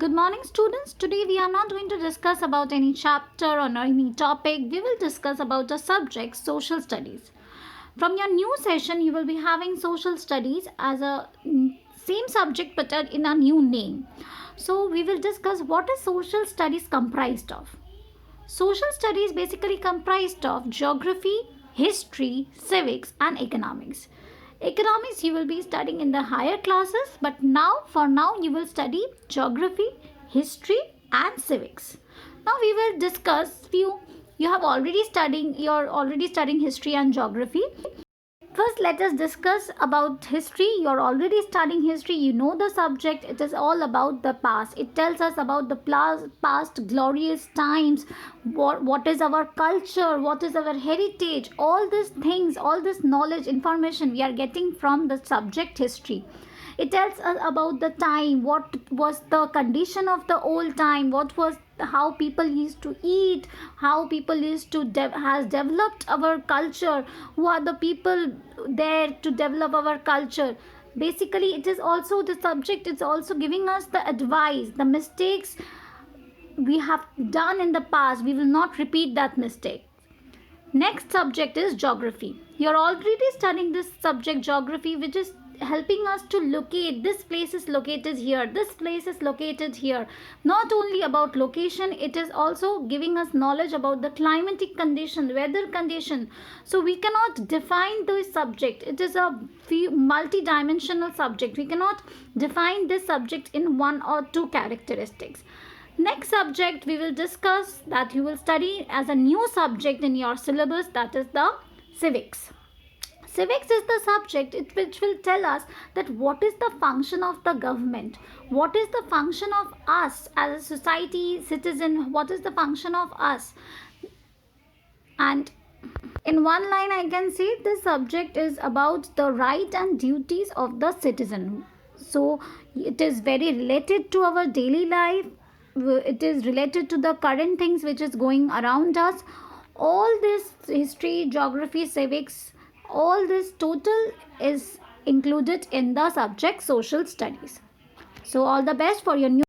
Good morning, students. Today we are not going to discuss about any chapter or any topic. We will discuss about a subject, social studies. From your new session, you will be having social studies as a same subject but in a new name. So we will discuss what is social studies comprised of. Social studies basically comprised of geography, history, civics, and economics. Economics you will be studying in the higher classes, but for now you will study geography, history, and civics. Now we will discuss few. You're already studying history and geography. First, let us discuss about history. You're already studying history. You know the subject. It is all about the past. It tells us about the past glorious times. What is our culture? What is our heritage? All these things, all this knowledge, information we are getting from the subject history. It tells us about the time, what was the condition of the old time, what was how people used to eat, how people used to has developed our culture, who are the people there to develop our culture. Basically, it is also the subject. It's also giving us the advice, the mistakes we have done in the past. We will not repeat that mistake. Next subject is geography. You're already studying this subject geography, which is helping us to locate this place is located here, this place is located here. Not only about location, it is also giving us knowledge about the climatic condition, weather condition. So we cannot define this subject. It is a multi-dimensional subject. We cannot define this subject in one or two characteristics. Next subject we will discuss that you will study as a new subject in your syllabus, that is the civics. Civics is the subject which will tell us that what is the function of the government, what is the function of us as a society, citizen, what is the function of us. And in one line I can say this subject is about the right and duties of the citizen. So it is very related to our daily life. It is related to the current things which is going around us. All this history, geography, civics, all this total is included in the subject social studies. So all the best for your new